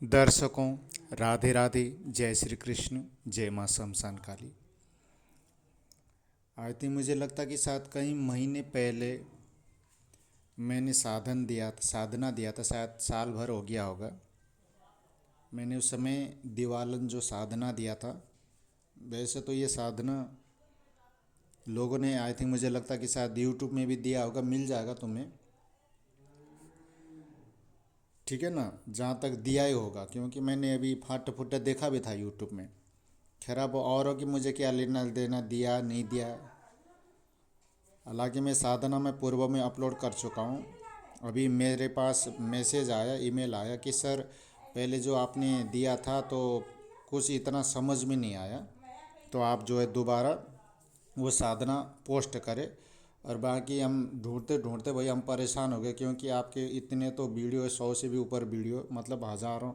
दर्शकों, राधे राधे। जय श्री कृष्ण। जय माँ शमशान काली। आई थिंक मुझे लगता कि शायद कई महीने पहले मैंने साधना दिया था, शायद साल भर हो गया होगा। मैंने उस समय दिवालन जो साधना दिया था। वैसे तो ये साधना लोगों ने, आई थिंक मुझे लगता कि शायद यूट्यूब में भी दिया होगा, मिल जाएगा तुम्हें। ठीक है ना, जहाँ तक दिया ही होगा, क्योंकि मैंने अभी फाट फुट देखा भी था यूट्यूब में। खैर अब औरों की मुझे क्या लेना देना, दिया नहीं दिया। हालांकि मैं साधना में पूर्व में अपलोड कर चुका हूँ। अभी मेरे पास मैसेज आया, ईमेल आया कि सर पहले जो आपने दिया था तो कुछ इतना समझ में नहीं आया, तो आप जो है दोबारा वो साधना पोस्ट करें। और बाकी हम ढूंढते ढूंढते भाई हम परेशान हो गए, क्योंकि आपके इतने तो वीडियो है, 100 से भी ऊपर वीडियो, मतलब हज़ारों,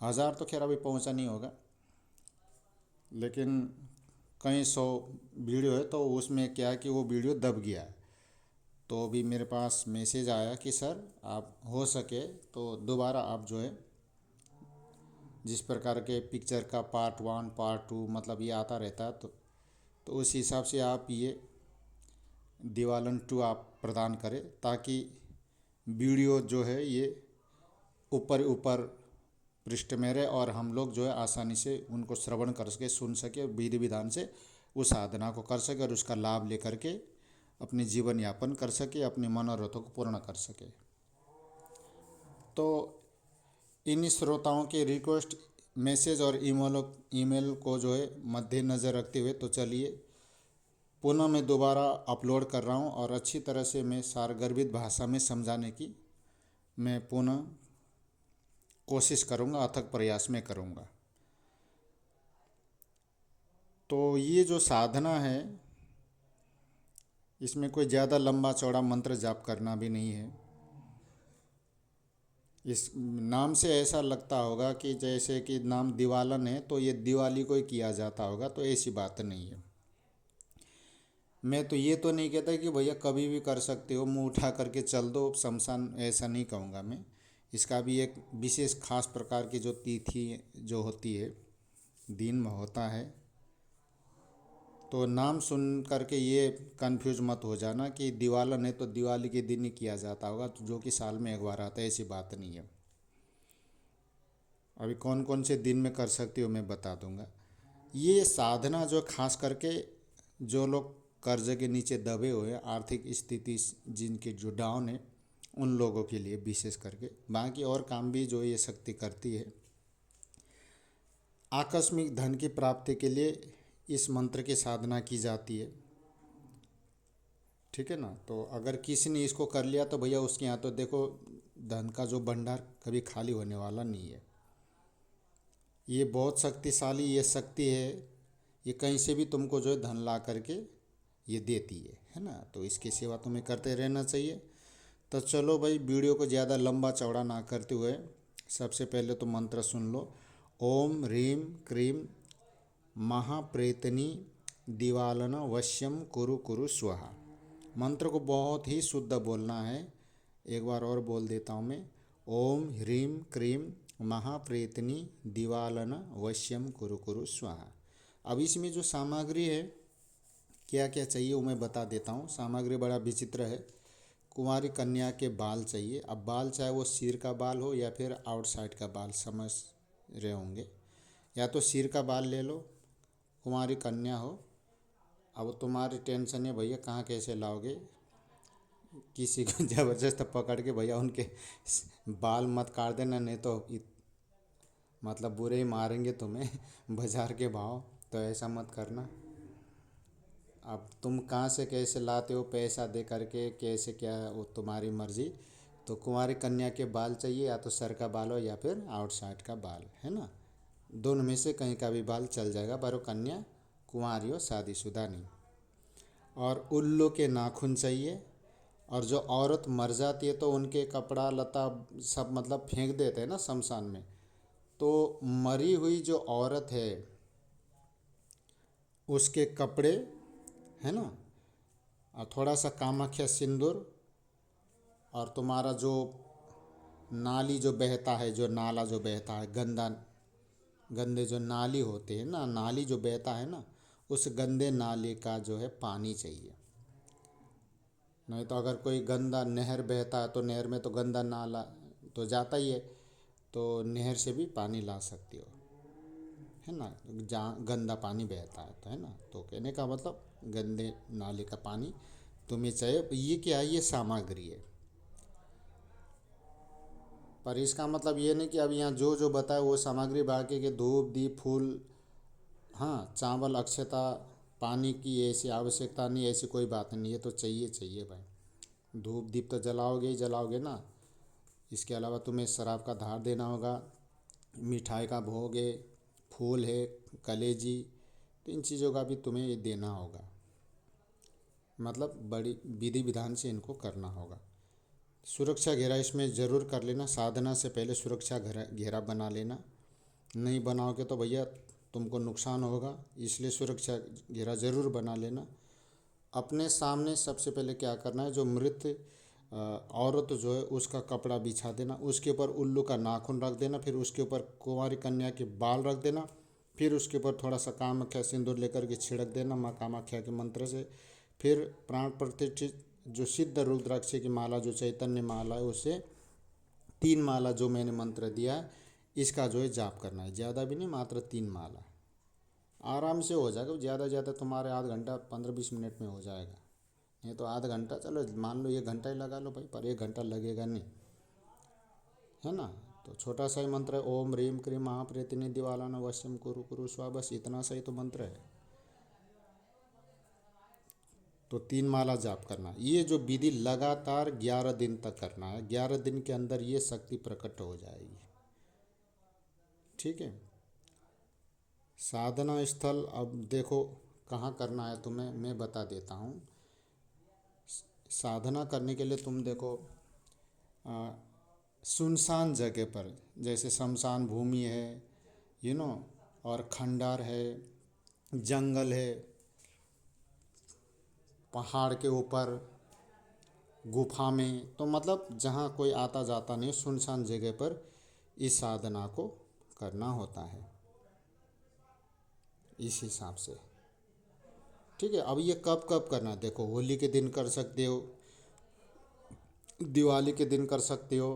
हज़ार तो खैर अभी पहुंचा नहीं होगा, लेकिन कई 100 वीडियो है। तो उसमें क्या है कि वो वीडियो दब गया है। तो अभी मेरे पास मैसेज आया कि सर आप हो सके तो दोबारा आप जो है, जिस प्रकार के पिक्चर का पार्ट 1 पार्ट 2 मतलब ये आता रहता है, तो उस हिसाब से आप ये दिवालन 2 आप प्रदान करें, ताकि वीडियो जो है ये ऊपर ऊपर पृष्ठ में रहे और हम लोग जो है आसानी से उनको श्रवण कर सके, सुन सके, विधि विधान से उस साधना को कर सके और उसका लाभ लेकर के अपनी जीवन यापन कर सके, अपने मनोरथों को पूर्ण कर सके। तो इन श्रोताओं के रिक्वेस्ट, मैसेज और ईमेल को जो है मद्देनज़र रखते हुए तो चलिए पुनः मैं दोबारा अपलोड कर रहा हूँ, और अच्छी तरह से मैं सारगर्भित भाषा में समझाने की मैं पुनः कोशिश करूँगा, अथक प्रयास में करूँगा। तो ये जो साधना है, इसमें कोई ज़्यादा लंबा चौड़ा मंत्र जाप करना भी नहीं है। इस नाम से ऐसा लगता होगा कि जैसे कि नाम दिवालन है तो ये दिवाली को ही किया जाता होगा, तो ऐसी बात नहीं है। मैं तो ये तो नहीं कहता कि भैया कभी भी कर सकते हो, मुंह उठा करके चल दो शमशान, ऐसा नहीं कहूँगा मैं। इसका भी एक विशेष खास प्रकार की जो तिथि जो होती है, दिन में होता है। तो नाम सुन करके ये कंफ्यूज मत हो जाना कि दिवालन है तो दिवाली के दिन ही किया जाता होगा, तो जो कि साल में एक बार आता है, ऐसी बात नहीं है। अभी कौन कौन से दिन में कर सकती हो मैं बता दूंगा। ये साधना जो खास करके जो लोग कर्ज के नीचे दबे हुए हैं, आर्थिक स्थिति जिनकी जो डाउन है, उन लोगों के लिए विशेष करके। बाकी और काम भी जो ये शक्ति करती है। आकस्मिक धन की प्राप्ति के लिए इस मंत्र की साधना की जाती है। ठीक है ना, तो अगर किसी ने इसको कर लिया तो भैया उसके यहाँ तो देखो धन का जो भंडार कभी खाली होने वाला नहीं है। ये बहुत शक्तिशाली ये शक्ति है। ये कहीं से भी तुमको जो है धन ला करके ये देती है ना। तो इसकी सेवा तुम्हें करते रहना चाहिए। तो चलो भाई, वीडियो को ज़्यादा लंबा चौड़ा ना करते हुए सबसे पहले तो मंत्र सुन लो। ओम ह्रीम क्रीम महाप्रेतनी दिवालन वश्यम कुरु कुरु स्वाहा। मंत्र को बहुत ही शुद्ध बोलना है। एक बार और बोल देता हूँ मैं। ओम ह्रीम क्रीम महाप्रेतनी दिवालन वश्यम कुरु कुरु स्वाहा। अब इसमें जो सामग्री है, क्या क्या चाहिए वो मैं बता देता हूँ। सामग्री बड़ा विचित्र है। कुंवारी कन्या के बाल चाहिए। अब बाल चाहे वो सिर का बाल हो या फिर आउटसाइड का बाल, समझ रहे होंगे। या तो सिर का बाल ले लो, कुंवारी कन्या हो। अब तुम्हारी टेंशन है भैया कहाँ कैसे लाओगे, किसी को ज़बरदस्त पकड़ के भैया उनके बाल मत काट देना, नहीं तो मतलब बुरे ही मारेंगे तुम्हें बाजार के भाव। तो ऐसा मत करना। अब तुम कहाँ से कैसे लाते हो, पैसा दे करके कैसे, क्या है वो तुम्हारी मर्ज़ी। तो कुंवारी कन्या के बाल चाहिए, या तो सर का बाल हो या फिर आउटसाइड का बाल, है ना। दोनों में से कहीं का भी बाल चल जाएगा, पर वो कन्या कुंवारी हो, शादीशुदा नहीं। और उल्लू के नाखून चाहिए। और जो औरत मर जाती है तो उनके कपड़ा लता सब मतलब फेंक देते हैं ना शमशान में। तो मरी हुई जो औरत है उसके कपड़े, है ना, और थोड़ा सा कामाख्या सिंदूर, और तुम्हारा जो नाली जो बहता है, जो नाला जो बहता है, गंदे जो नाली होते हैं ना, नाली जो बहता है ना, उस गंदे नाले का जो है पानी चाहिए। नहीं तो अगर कोई गंदा नहर बहता है तो नहर में तो गंदा नाला तो जाता ही है, तो नहर से भी पानी ला सकती हो, है ना, जहाँ गंदा पानी बहता है तो, है ना। तो कहने का मतलब गंदे नाले का पानी तुम्हें चाहिए। ये क्या है, ये सामग्री है। पर इसका मतलब ये नहीं कि अब यहाँ जो जो बताए वो सामग्री, बाकी के धूप दीप फूल, हाँ चावल अक्षता, पानी की ऐसी आवश्यकता नहीं, ऐसी कोई बात नहीं, ये तो चाहिए चाहिए भाई। धूप दीप तो जलाओगे ही जलाओगे ना। इसके अलावा तुम्हें शराब का धार देना होगा, मिठाई का भोग है, फूल है, कलेजी, तो इन चीज़ों का भी तुम्हें ये देना होगा। मतलब बड़ी विधि विधान से इनको करना होगा। सुरक्षा घेरा इसमें ज़रूर कर लेना, साधना से पहले सुरक्षा घेरा घेरा बना लेना। नहीं बनाओगे तो भैया तुमको नुकसान होगा, इसलिए सुरक्षा घेरा ज़रूर बना लेना। अपने सामने सबसे पहले क्या करना है, जो मृत औरत जो है उसका कपड़ा बिछा देना, उसके ऊपर उल्लू का नाखून रख देना, फिर उसके ऊपर कुंवारी कन्या के बाल रख देना, फिर उसके ऊपर थोड़ा सा कामाख्या सिंदूर लेकर के छिड़क देना माँ कामाख्या के मंत्र से। फिर प्राण प्रतिष्ठित जो सिद्ध रुद्राक्ष की माला, जो चैतन्य माला है, उससे 3 माला जो मैंने मंत्र दिया है इसका जो है जाप करना है। ज़्यादा भी नहीं, मात्र 3 माला, आराम से हो जाएगा। ज़्यादा ज़्यादा तुम्हारे आध घंटा 15-20 मिनट में हो जाएगा। नहीं तो आध घंटा, चलो मान लो 1 घंटा ही लगा लो भाई, पर 1 घंटा लगेगा नहीं, है ना। तो छोटा सा ही मंत्र है, ओम ह्रीम क्रीम महाप्रेतिनी दिवाला न वश्यम कुरु कुरु स्वा, बस इतना सा ही तो मंत्र है। तो 3 माला जाप करना, ये जो विधि लगातार 11 दिन तक करना है। 11 दिन के अंदर ये शक्ति प्रकट हो जाएगी। ठीक है। साधना स्थल अब देखो कहाँ करना है तुम्हें, मैं बता देता हूँ। साधना करने के लिए तुम देखो सुनसान जगह पर, जैसे शमशान भूमि है, यू नो, और खंडर है, जंगल है, पहाड़ के ऊपर, गुफा में, तो मतलब जहाँ कोई आता जाता नहीं, सुनसान जगह पर इस साधना को करना होता है, इस हिसाब से। ठीक है। अब ये कब कब करना है, देखो होली के दिन कर सकते हो, दिवाली के दिन कर सकते हो,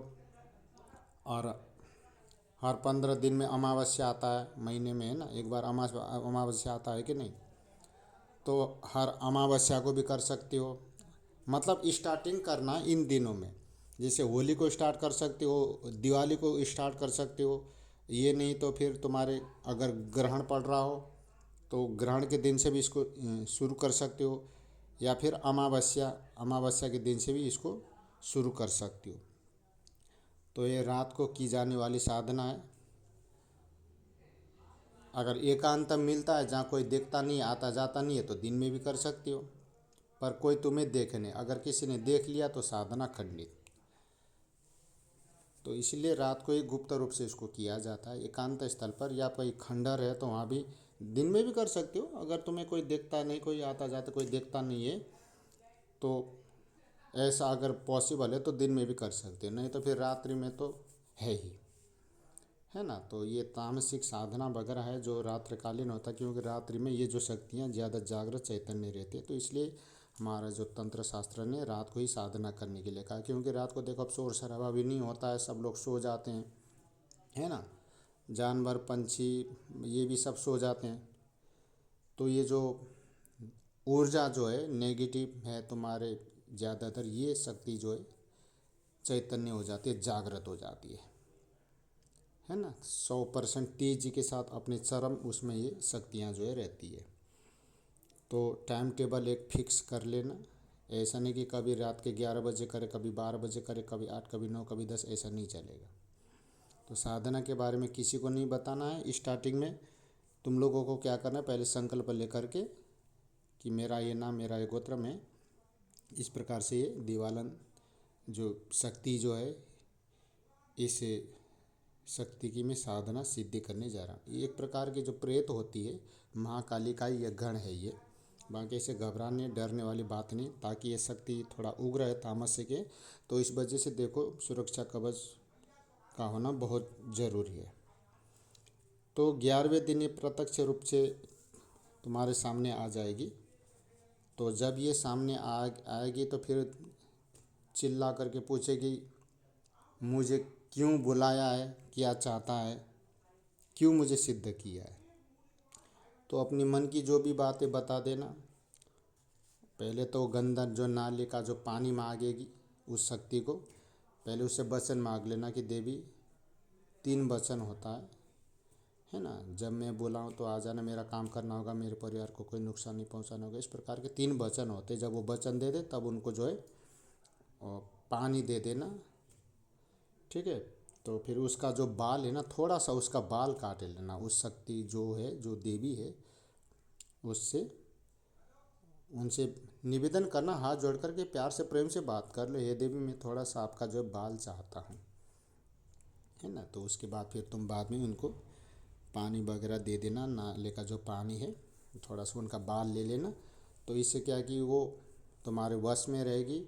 और हर 15 दिन में अमावस्या आता है महीने में, है ना, एक बार अमावस्या आता है कि नहीं, तो हर अमावस्या को भी कर सकते हो। मतलब स्टार्टिंग करना इन दिनों में, जैसे होली को स्टार्ट कर सकते हो, दिवाली को स्टार्ट कर सकते हो। ये नहीं तो फिर तुम्हारे अगर ग्रहण पड़ रहा हो तो ग्रहण के दिन से भी इसको शुरू कर सकते हो, या फिर अमावस्या अमावस्या के दिन से भी इसको शुरू कर सकते हो। तो ये रात को की जाने वाली साधना है। अगर एकांत मिलता है जहाँ कोई देखता नहीं, आता जाता नहीं है, तो दिन में भी कर सकते हो, पर कोई तुम्हें देखे नहीं, अगर किसी ने देख लिया तो साधना खंडित। तो इसलिए रात को ही गुप्त रूप से इसको किया जाता है एकांत स्थल पर, या कोई खंडर है तो वहाँ भी दिन में भी कर सकते हो। अगर तुम्हें कोई देखता नहीं, कोई आता जाता कोई देखता नहीं है, तो ऐसा अगर पॉसिबल है तो दिन में भी कर सकते हो, नहीं तो फिर रात्रि में तो है ही, है ना। तो ये तामसिक साधना वगैरह है जो रात्रिकालीन होता है, क्योंकि रात्रि में ये जो शक्तियाँ ज़्यादा जागृत चैतन्य रहती है, तो इसलिए हमारा जो तंत्र शास्त्र ने रात को ही साधना करने के लिए कहा। क्योंकि रात को देखो अब शोर शराबा भी नहीं होता है, सब लोग सो जाते हैं, है ना, जानवर पंछी ये भी सब सो जाते हैं। तो ये जो ऊर्जा जो है नेगेटिव है तुम्हारे, ज़्यादातर ये शक्ति जो है चैतन्य हो जाती है, जागृत हो जाती है ना। 100% तेजी के साथ अपने चरम उसमें ये शक्तियाँ जो है रहती है। तो टाइम टेबल एक फिक्स कर लेना, ऐसा नहीं कि कभी रात के 11 बजे करे, कभी 12 बजे करे, कभी 8, कभी 9, कभी 10, ऐसा नहीं चलेगा। तो साधना के बारे में किसी को नहीं बताना है। स्टार्टिंग में तुम लोगों को क्या करना है, पहले संकल्प लेकर के कि मेरा ये नाम, मेरा ये गोत्र, में इस प्रकार से ये दिवालन जो शक्ति जो है, इस शक्ति की मैं साधना सिद्धि करने जा रहा हूँ। ये एक प्रकार की जो प्रेत होती है, महाकाली का ये गण है ये। बाकी ऐसे घबराने डरने वाली बात नहीं, ताकि ये शक्ति थोड़ा उग्र है तामसिक है, तो इस वजह से देखो सुरक्षा कवच का होना बहुत ज़रूरी है। तो 11वें दिन ये प्रत्यक्ष रूप से तुम्हारे सामने आ जाएगी। तो जब ये सामने आएगी तो फिर चिल्ला करके पूछेगी मुझे क्यों बुलाया है, क्या चाहता है, क्यों मुझे सिद्ध किया है। तो अपनी मन की जो भी बातें बता देना। पहले तो गंगा जो नाले का जो पानी मांगेगी उस शक्ति को, पहले उससे वचन मांग लेना कि देवी 3 वचन होता है ना, जब मैं बुलाऊं तो आ जाना, मेरा काम करना होगा, मेरे परिवार को कोई नुकसान नहीं पहुंचाना होगा। इस प्रकार के 3 वचन होते, जब वो वचन दे दे तब उनको जो है पानी दे देना। ठीक है। तो फिर उसका जो बाल है ना, थोड़ा सा उसका बाल काट लेना, उस शक्ति जो है, जो देवी है, उससे उनसे निवेदन करना, हाथ जोड़ करके प्यार से प्रेम से बात कर लो, हे देवी मैं थोड़ा सा आपका जो बाल चाहता हूँ, है ना। तो उसके बाद फिर तुम बाद में उनको पानी वगैरह दे देना, नाले का जो पानी है थोड़ा सा उनका बाल ले लेना। तो इससे क्या है कि वो तुम्हारे वश में रहेगी,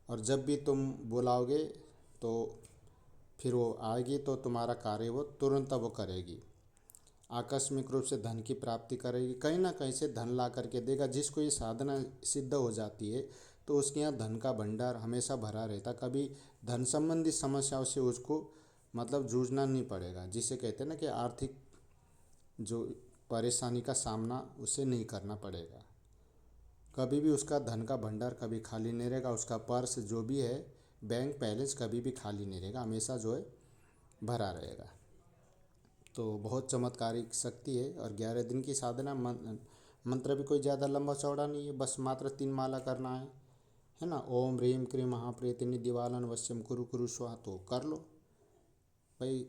और जब भी तुम बुलाओगे तो फिर वो आएगी, तो तुम्हारा कार्य वो तुरंत वो करेगी। आकस्मिक रूप से धन की प्राप्ति करेगी, कहीं ना कहीं से धन ला करके देगा। जिसको ये साधना सिद्ध हो जाती है तो उसके यहाँ धन का भंडार हमेशा भरा रहता, कभी धन संबंधी समस्याओं से उसको मतलब जूझना नहीं पड़ेगा। जिसे कहते हैं ना कि आर्थिक जो परेशानी का सामना उसे नहीं करना पड़ेगा। कभी भी उसका धन का भंडार कभी खाली नहीं रहेगा, उसका पर्स जो भी है बैंक बैलेंस कभी भी खाली नहीं रहेगा, हमेशा जो है भरा रहेगा। तो बहुत चमत्कारिक शक्ति है। और 11 दिन की साधना, मंत्र भी कोई ज़्यादा लंबा चौड़ा नहीं है, बस मात्र 3 माला करना है ना। ओम ह्रीम क्रीम महाप्रेतिनी दिवालन वश्यम कुरु कुरु स्वाहा, तो कर लो भाई।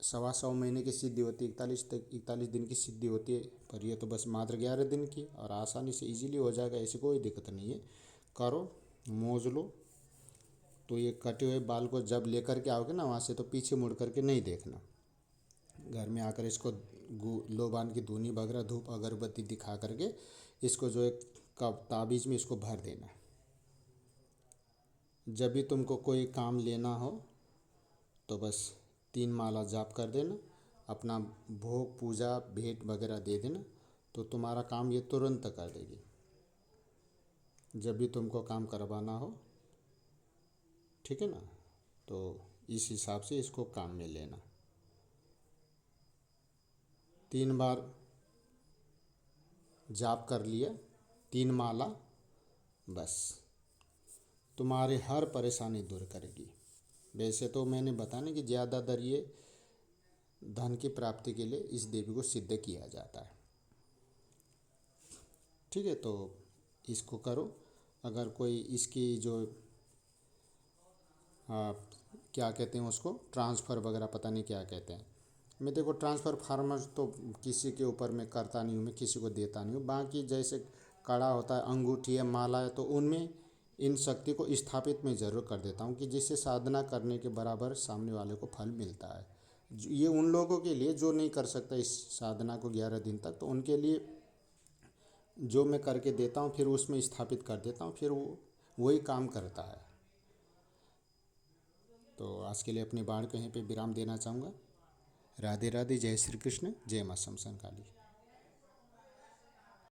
125 महीने की सिद्धि होती है, 41 दिन की सिद्धि होती है, पर ये तो बस मात्र 11 दिन की, और आसानी से इजीली हो जाएगा, ऐसी कोई दिक्कत नहीं है। करो, मौज लो। तो ये कटे हुए बाल को जब लेकर के आओगे ना वहाँ से, तो पीछे मुड़ करके नहीं देखना। घर में आकर इसको लोबान की धूनी वगैरह धूप अगरबत्ती दिखा करके इसको जो एक कप ताबीज़ में इसको भर देना। जब भी तुमको कोई काम लेना हो तो बस 3 माला जाप कर देना, अपना भोग पूजा भेंट वगैरह दे देना, तो तुम्हारा काम ये तुरंत कर देगी। जब भी तुमको काम करवाना हो, ठीक है ना, तो इस हिसाब से इसको काम में लेना। 3 बार जाप कर लिया, 3 माला, बस तुम्हारे हर परेशानी दूर करेगी। वैसे तो मैंने बताया कि ज़्यादातर ये धन की प्राप्ति के लिए इस देवी को सिद्ध किया जाता है। ठीक है, तो इसको करो। अगर कोई इसकी जो क्या कहते हैं उसको, ट्रांसफ़र वगैरह पता नहीं क्या कहते हैं, मैं देखो ट्रांसफ़र फार्मर तो किसी के ऊपर मैं करता नहीं हूँ, मैं किसी को देता नहीं हूँ। बाकी जैसे कड़ा होता है, अंगूठी है, माला है, तो उनमें इन शक्ति को स्थापित मैं ज़रूर कर देता हूँ कि जिससे साधना करने के बराबर सामने वाले को फल मिलता है। ये उन लोगों के लिए जो नहीं कर सकता इस साधना को 11 दिन तक, तो उनके लिए जो मैं करके देता हूँ फिर उसमें स्थापित कर देता हूँ, फिर वो वही काम करता है। तो आज के लिए अपनी बाण को यहीं पे विराम देना चाहूँगा। राधे राधे, जय श्री कृष्ण, जय माँ शमशान काली।